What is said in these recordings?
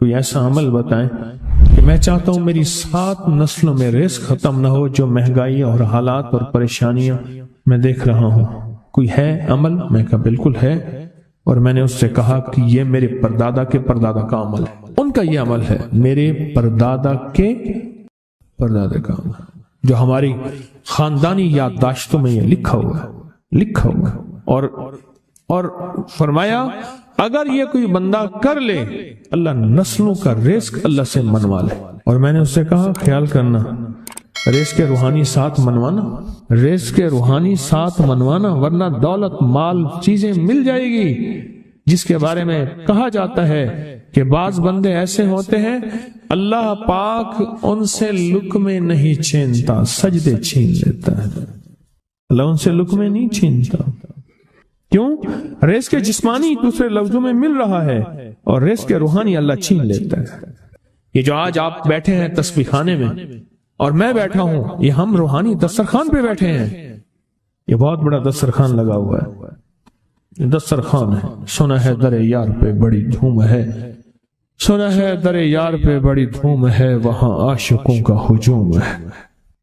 کوئی ایسا عمل بتائیں کہ میں چاہتا ہوں میری 7 نسلوں میں رزق ختم نہ ہو، جو مہنگائی اور حالات اور پریشانیاں میں دیکھ رہا ہوں۔ کوئی ہے عمل؟ میں کہا بالکل ہے، اور میں نے اس سے کہا کہ یہ میرے پردادا کے پردادا کا عمل ہے، ان کا یہ عمل ہے، میرے پردادا کے پردادا کا عمل، جو ہماری خاندانی یادداشتوں میں یہ لکھا ہوا ہے، اور فرمایا اگر یہ کوئی بندہ کر لے اللہ نسلوں کا رزق اللہ سے منوا لے۔ اور میں نے اس سے کہا خیال کرنا، رزق روحانی ساتھ منوانا، رزق روحانی ساتھ منوانا، ورنہ دولت مال چیزیں مل جائے گی جس کے بارے میں کہا جاتا ہے کہ بعض بندے ایسے ہوتے ہیں اللہ پاک ان سے لقمے نہیں چھینتا، سجدے چھین لیتا ہے۔ اللہ ان سے لقمے نہیں چھینتا، کیوں؟ رزق جسمانی دوسرے لفظوں میں مل رہا ہے، اور رزق روحانی اللہ چھین لیتا ہے۔ یہ جو آج آپ بیٹھے ہیں تسبیح خانے میں اور میں بیٹھا ہوں، یہ ہم روحانی دسترخوان پہ بیٹھے ہیں۔ یہ بہت بڑا دسترخوان لگا ہوا ہے، یہ دسترخوان ہے۔ سنا ہے در یار پہ بڑی دھوم ہے، سنا ہے در یار پہ بڑی دھوم ہے، وہاں عاشقوں کا ہجوم ہے۔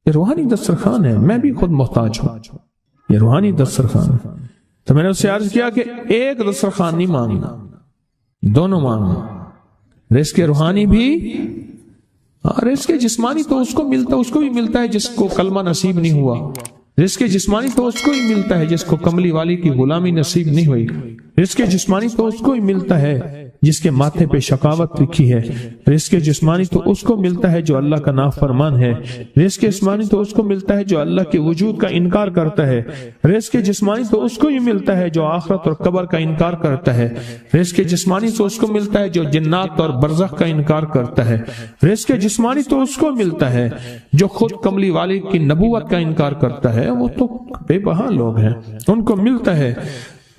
یہ روحانی دسترخوان ہے، میں بھی خود محتاج ہوں، یہ روحانی دسترخوان ہے۔ تو میں نے اس سے عرض کیا کہ ایک دسترخوان نہیں مانگنا، دونوں مانگنا، رزق روحانی بھی، رزق جسمانی تو اس کو ملتا، اس کو بھی ملتا ہے جس کو کلمہ نصیب نہیں ہوا، رزق جسمانی تو اس کو ہی ملتا ہے جس کو کملی والی کی غلامی نصیب نہیں ہوئی، رزق جسمانی تو اس کو ہی ملتا ہے جس کے ماتھے پہ شقاوت لکھی ہے، رزق جسمانی تو اس کو ملتا ہے جو اللہ کا نافرمان ہے، رزق جسمانی تو اس کو ملتا ہے جو اللہ کے وجود کا انکار کرتا ہے، رزق جسمانی تو اس کو ہی ملتا ہے جو آخرت اور قبر کا انکار کرتا ہے، رزق جسمانی تو اس کو ملتا ہے جو جنات اور برزخ کا انکار کرتا ہے، رزق جسمانی تو اس کو ملتا ہے جو خود کملی والی کی نبوت کا انکار کرتا ہے، وہ تو بے بہا لوگ ہیں، ان کو ملتا ہے۔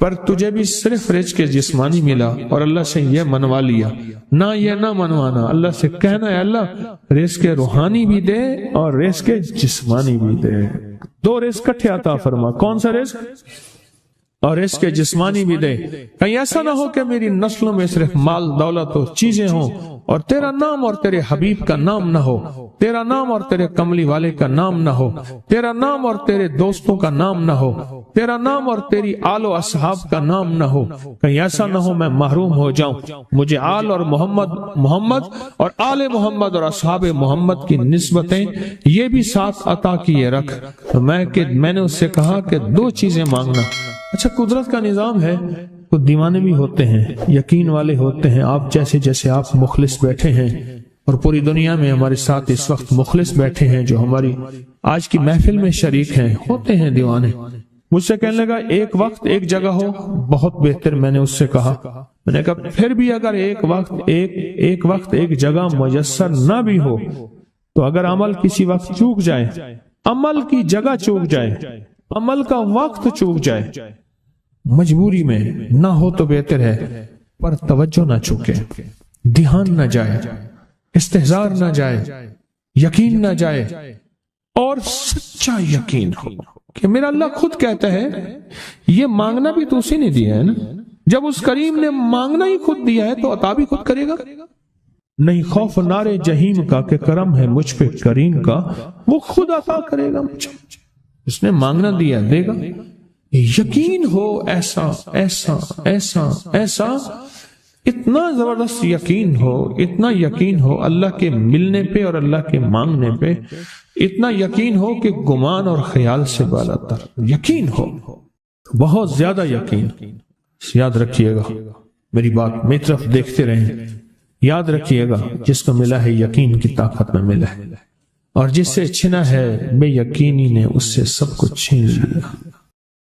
پر تجھے بھی صرف رزق جسمانی ملا اور اللہ سے یہ منوا لیا، نہ یہ نہ منوانا، اللہ سے کہنا ہے اللہ رزق روحانی بھی دے اور رزق جسمانی بھی دے، 2 رزق کٹھے عطا فرما۔ کون سا رزق؟ اور رزق جسمانی بھی دے۔ کہیں ایسا نہ ہو کہ میری نسلوں میں صرف مال دولت اور چیزیں ہوں اور تیرا نام اور تیرے حبیب کا نام نہ ہو، تیرا نام اور تیرے کملی والے کا نام نہ ہو، تیرا نام اور تیرے دوستوں کا نام نہ ہو، تیرا نام اور تیری آل و اصحاب کا نام نہ ہو۔ کہیں ایسا نہ ہو میں محروم ہو جاؤں، مجھے آل اور محمد اور آل محمد اور اصحاب محمد کی نسبتیں یہ بھی ساتھ عطا کیے رکھ۔ تو میں نے اس سے کہا کہ 2 چیزیں مانگنا۔ اچھا قدرت کا نظام ہے، کچھ دیوانے بھی ہوتے ہیں، یقین والے ہوتے ہیں، آپ جیسے آپ مخلص بیٹھے ہیں، اور پوری دنیا میں ہمارے ساتھ اس وقت مخلص بیٹھے ہیں جو ہماری آج کی محفل میں شریک ہیں، ہوتے ہیں دیوانے۔ مجھ سے کہنے لگا ایک وقت ایک جگہ ہو بہت بہتر۔ میں نے اس سے کہا، میں نے کہا پھر بھی اگر ایک وقت ایک جگہ میسر نہ بھی ہو تو اگر عمل کسی وقت چوک جائے، عمل کی جگہ چوک جائے، عمل کا وقت چوک جائے، مجبوری میں نہ ہو تو بہتر ہے، پر توجہ نہ چوکے، دھیان نہ جائے، استحضار نہ جائے، یقین نہ جائے، اور سچا یقین ہو کہ میرا اللہ خود کہتا ہے یہ مانگنا بھی تو اسی نے دیا ہے نا، جب اس کریم نے مانگنا ہی خود دیا ہے تو عطا بھی خود کرے گا۔ نہیں خوف نارے جہیم کا کہ کرم ہے مجھ پہ کریم کا، وہ خود عطا کرے گا مجھے، اس نے مانگنا دیا دے گا۔ یقین ہو ایسا ایسا ایسا ایسا، اتنا زبردست یقین ہو، اتنا یقین ہو اللہ کے ملنے پہ اور اللہ کے مانگنے پہ، اتنا یقین ہو کہ گمان اور خیال سے بالا تر یقین ہو، بہت زیادہ یقین۔ یاد رکھیے گا میری بات، میری طرف دیکھتے رہیں، یاد رکھیے گا جس کو ملا ہے یقین کی طاقت میں ملا ہے، اور جس سے چھنا ہے بے یقینی نے اس سے سب کچھ چھین لیا،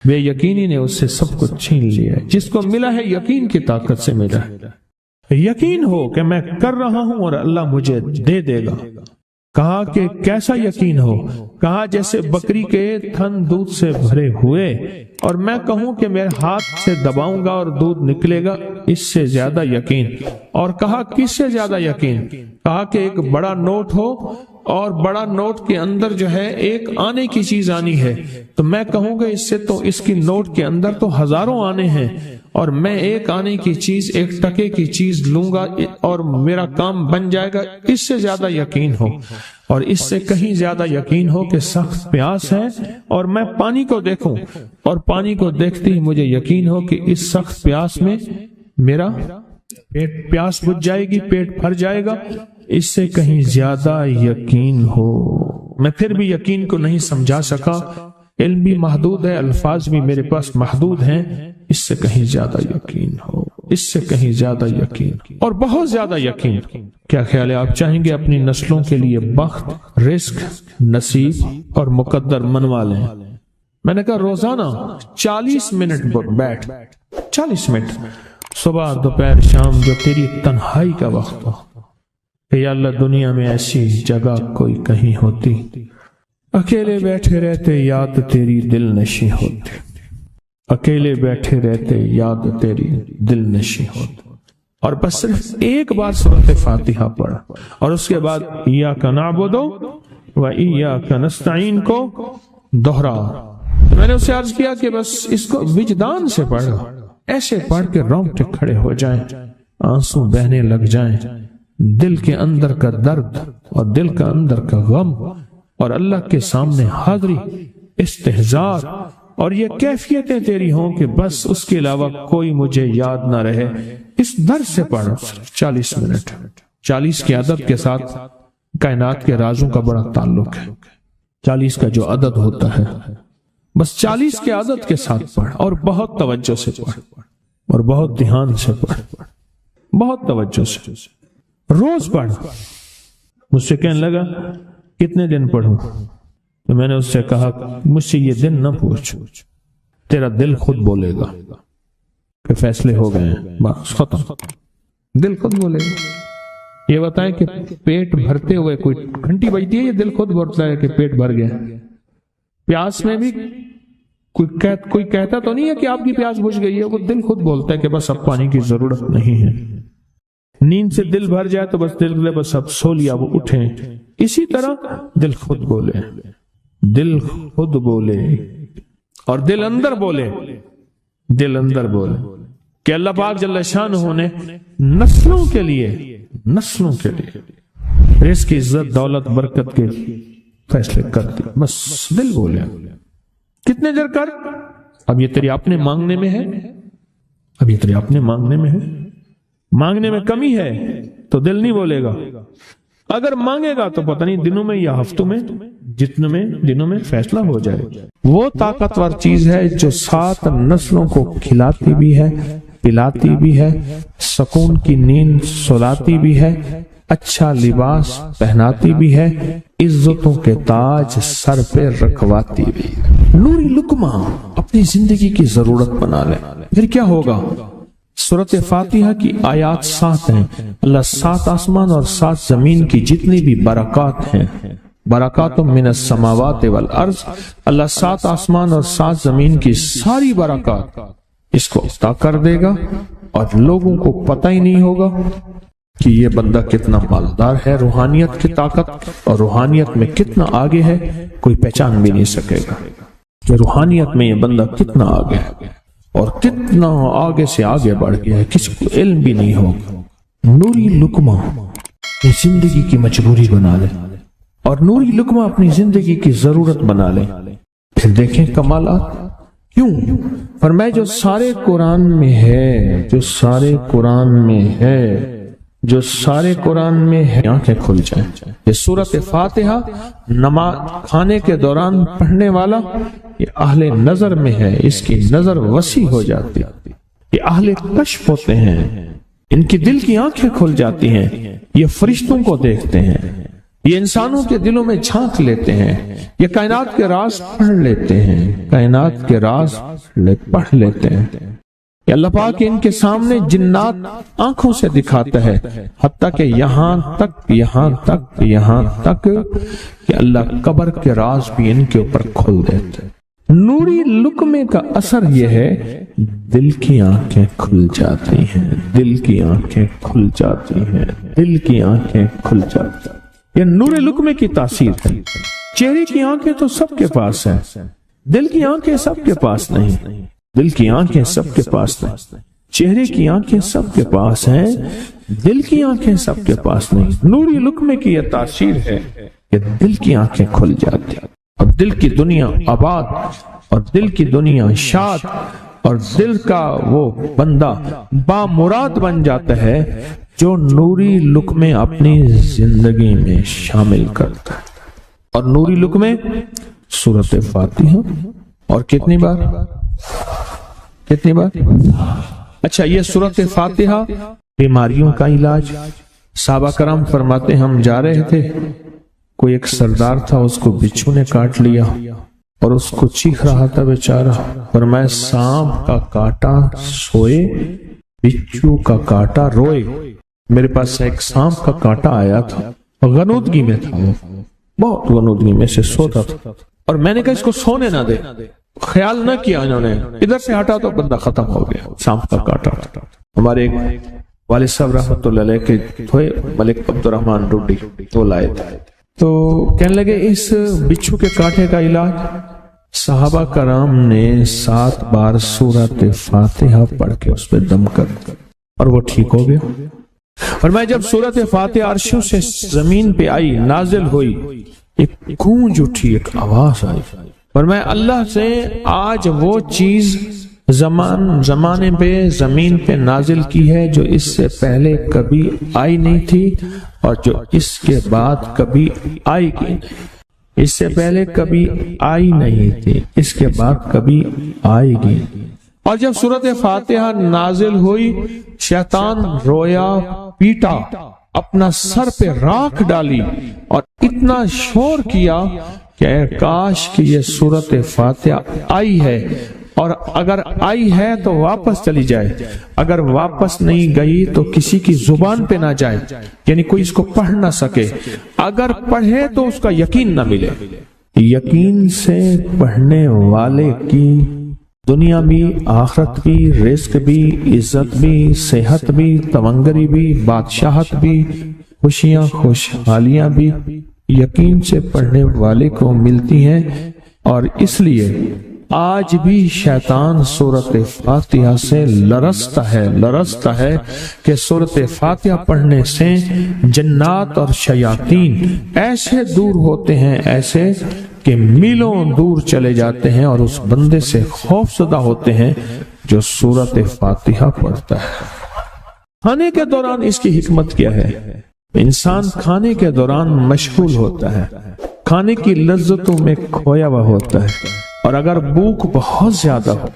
بے یقینی نے اس سے سب کچھ چھین لیا۔ جس کو ملا ہے یقین کی طاقت سے ملا ہے، یقین ہو کہ میں کر رہا ہوں اور اللہ مجھے دے دے گا۔ کہا کہ کیسا یقین ہو؟ کہا جیسے بکری کے تھن دودھ سے بھرے ہوئے اور میں کہوں کہ میرے ہاتھ سے دباؤں گا اور دودھ نکلے گا، اس سے زیادہ یقین۔ اور کہا کس سے زیادہ یقین؟ کہا کہ ایک بڑا نوٹ ہو اور بڑا نوٹ کے اندر جو ہے ایک آنے کی چیز آنی ہے، تو میں کہوں گا اس سے تو اس کی نوٹ کے اندر تو ہزاروں آنے ہیں، اور میں ایک آنے کی چیز، ایک ٹکے کی چیز لوں گا اور میرا کام بن جائے گا، اس سے زیادہ یقین ہو، اور اس سے کہیں زیادہ یقین ہو کہ سخت پیاس ہے اور میں پانی کو دیکھوں اور پانی کو دیکھتے ہی مجھے یقین ہو کہ اس سخت پیاس میں میرا پیاس بجھ جائے گی، پیٹ بھر جائے گا، اس سے کہیں زیادہ یقین ہو۔ میں پھر بھی یقین کو نہیں سمجھا سکا، علم بھی محدود ہے، الفاظ بھی میرے پاس محدود ہیں، اس سے کہیں زیادہ یقین ہو، اس سے کہیں زیادہ یقین اور بہت زیادہ یقین۔ کیا خیال ہے؟ آپ چاہیں گے اپنی نسلوں کے لیے بخت، رزق، نصیب اور مقدر منوا لیں؟ میں نے کہا روزانہ 40 منٹ بیٹھ، 40 منٹ صبح دوپہر شام، جو تیری تنہائی کا وقت ہو، کہ یا اللہ دنیا میں ایسی جگہ کوئی کہیں ہوتی، اکیلے بیٹھے رہتے یاد تیری دل نشی ہوتی، اکیلے بیٹھے رہتے یاد تیری دل نشی ہوتی، اور بس صرف ایک بار سورۃ فاتحہ پڑھا اور اس کے بعد ایاک نعبد و ایاک نستعین کو دوہرا۔ میں نے اسے عرض کیا کہ بس اس کو وجدان سے پڑھو، ایسے پڑھ کے رونگٹے کھڑے ہو جائیں، آنسو بہنے لگ جائیں، دل کے اندر کا درد اور دل کا اندر کا غم اور اللہ کے سامنے حاضری، استحضار، اور یہ کیفیتیں تیری ہوں کہ بس اس کے علاوہ کوئی مجھے یاد نہ رہے، اس درد سے پڑھو 40 منٹ۔ 40 کے عدد کے ساتھ کائنات کے رازوں کا بڑا تعلق ہے۔ 40 کا جو عدد ہوتا ہے، بس 40 کے عدد کے ساتھ پڑھ، اور بہت توجہ سے پڑھ، اور بہت دھیان سے پڑھ، بہت توجہ سے روز پڑھ۔ مجھ سے کہنے لگا کتنے دن پڑھوں؟ تو میں نے اس سے کہا مجھ سے یہ دن نہ پوچھ، تیرا دل خود بولے گا کہ فیصلے ہو گئے ہیں، بس ختم، دل خود بولے گا۔ یہ بتائیں کہ پیٹ بھرتے ہوئے کوئی گھنٹی بجتی ہے، یہ دل خود بولتا ہے کہ پیٹ بھر گیا۔ پیاس میں بھی کوئی کہتا تو نہیں ہے کہ آپ کی پیاس بجھ گئی ہے، وہ دل خود بولتا ہے کہ بس اب پانی کی ضرورت نہیں ہے۔ نیند سے دل بھر جائے تو بس دل بس اب سو لیا، وہ اٹھیں۔ اسی طرح دل خود بولے، دل خود بولے، اور دل اندر بولے، دل اندر بولے کہ اللہ پاک جل شانہ نے نسلوں کے لیے رزق کی عزت، دولت، برکت کے فیصلے کر دی، بس دل بولے۔ کتنے دیر کر؟ اب یہ تیری اپنے مانگنے میں ہے، اب یہ تیری اپنے مانگنے میں ہے۔ مانگنے میں کمی ہے تو دل نہیں بولے گا، اگر مانگے گا تو پتہ نہیں دنوں میں یا ہفتوں میں، جتنے میں دنوں میں فیصلہ ہو جائے۔ وہ طاقتور چیز ہے جو 7 نسلوں کو کھلاتی بھی ہے، پلاتی بھی ہے، سکون کی نیند سلاتی بھی ہے، اچھا لباس پہناتی بھی ہے، عزتوں کے تاج سر پہ رکھواتی بھی ہے۔ نوری لقمہ اپنی زندگی کی ضرورت بنا لے، پھر کیا ہوگا؟ سورۃ فاتحہ کی آیات 7 ہیں۔ اللہ 7 آسمان اور 7 زمین کی جتنی بھی برکات ہیں، برکات من السماوات والارض، اللہ 7 آسمان اور 7 زمین کی ساری برکات اس کو عطا کر دے گا، اور لوگوں کو پتہ ہی نہیں ہوگا کہ یہ بندہ کتنا مالدار ہے، روحانیت کی طاقت اور روحانیت میں کتنا آگے ہے، کوئی پہچان بھی نہیں سکے گا کہ روحانیت میں یہ بندہ کتنا آگے ہے اور کتنا آگے سے آگے بڑھ گیا ہے، کسی کو علم بھی نہیں ہوگا۔ نوری لقمہ اپنی زندگی کی مجبوری بنا لے، اور نوری لقمہ اپنی زندگی کی ضرورت بنا لے، پھر دیکھیں کمالات۔ کیوں؟ فرمائے جو سارے قرآن میں ہے، جو سارے قرآن میں ہے، جو سارے قرآن میں ہے، آنکھیں کھل جائیں۔ یہ سورۃ فاتحہ نماز کھانے کے دوران پڑھنے والا یہ اہل نظر میں ہے، اس کی نظر وسیع ہو جاتی، یہ اہل کشف ہوتے ہیں، ان کی دل کی آنکھیں کھل جاتی ہیں، یہ فرشتوں کو دیکھتے ہیں، یہ انسانوں کے دلوں میں جھانک لیتے ہیں، یہ کائنات کے راز پڑھ لیتے ہیں، کائنات کے راز پڑھ لیتے ہیں۔ کہ اللہ پاک ان کے سامنے جنات آنکھوں سے دکھاتا ہے، حتیٰ کہ یہاں تک کہ اللہ قبر کے راز بھی ان کے اوپر کھول دیتے ہیں۔ نوری لقمے کا اثر یہ ہے، دل کی آنکھیں کھل جاتی ہیں، دل کی آنکھیں کھل جاتی ہیں، دل کی آنکھیں کھل جاتی ہیں۔ یہ نور لقمے کی تاثیر ہے۔ چہرے کی آنکھیں تو سب کے پاس ہیں، دل کی آنکھیں سب کے پاس نہیں۔ دل کی آنکھیں سب کے پاس نہیں، چہرے کی آنکھیں سب کے پاس ہیں، دل کی آنکھیں سب کے پاس نہیں۔ نوری لقمے کی یہ تاثیر ہے کہ دل کی آنکھیں کھل جاتی اور دل کی دنیا آباد اور دل کی دنیا شاد اور دل کا وہ بندہ بامراد بن جاتا ہے جو نوری لقمے اپنی زندگی میں شامل کرتا ہے۔ اور نوری لقمے سورۃ فاتحہ، اور کتنی بار؟ اچھا، یہ سورۃ فاتحہ بیماریوں کا علاج۔ صحابہ کرام فرماتے ہم جا رہے تھے، کوئی ایک سردار تھا، اس کو بچھو نے کاٹ لیا اور اس کو چیخ رہا تھا بیچارہ، فرمایا سانپ کا کاٹا سوئے، بچھو کا کاٹا روئے۔ میرے پاس ایک سانپ کا کاٹا آیا تھا، غنودگی میں تھا، وہ بہت غنودگی میں سے سوتا تھا، اور میں نے کہا اس کو سونے نہ دے، خیال نہ کیا انہوں نے، ادھر سے ہٹا تو بندہ ختم ہو گیا، سانپ کا کاٹا۔ ہمارے ایک والد صاحب رحمۃ اللہ علیہ کے تھے ملک عبد الرحمن ڈوڈی، تو لائے تھے، تو کہنے لگے اس بچھو کے کاٹے کا علاج، صحابہ کرام نے 7 بار سورۃ فاتحہ پڑھ کے اس پہ دم کر اور وہ ٹھیک ہو گیا۔ اور میں جب سورۃ فاتحہ عرشوں سے زمین پہ آئی، نازل ہوئی، ایک گونج اٹھی، ایک آواز آئی، اور میں اللہ سے آج وہ چیز زمانے پہ زمین پہ نازل کی ہے جو اس سے پہلے کبھی آئی نہیں تھی اور جو اس کے بعد کبھی آئے گی نہیں۔ اس سے پہلے کبھی آئی نہیں تھی، اس کے بعد کبھی آئے گی۔ اور جب سورۃ فاتحہ نازل ہوئی، شیطان رویا، پیٹا، اپنا سر پہ راکھ ڈالی اور اتنا شور کیا کہ اے کاش کہ یہ سورۃ فاتحہ آئی ہے، اور اگر آئی ہے تو واپس چلی جائے، اگر واپس نہیں گئی تو کسی کی زبان پہ نہ جائے، یعنی کوئی اس کو پڑھ نہ سکے، اگر پڑھے تو اس کا یقین نہ ملے۔ یقین سے پڑھنے والے کی دنیا بھی، آخرت بھی، رزق بھی، عزت بھی، صحت بھی، تونگری بھی، بادشاہت بھی، خوشیاں خوشحالیاں بھی یقین سے پڑھنے والے کو ملتی ہیں۔ اور اس لیے آج بھی شیطان سورۃ فاتحہ سے لرزتا ہے کہ سورۃ فاتحہ پڑھنے سے جنات اور شیاطین ایسے دور ہوتے ہیں، ایسے کہ میلوں دور چلے جاتے ہیں، اور اس بندے سے خوف زدہ ہوتے ہیں جو سورۃ فاتحہ پڑھتا ہے۔ کھانے کے دوران اس کی حکمت کیا ہے؟ انسان کھانے کے دوران مشغول ہوتا ہے، کھانے کی لذتوں میں کھویا ہوا ہوتا ہے، اور اگر بھوک بہت زیادہ ہو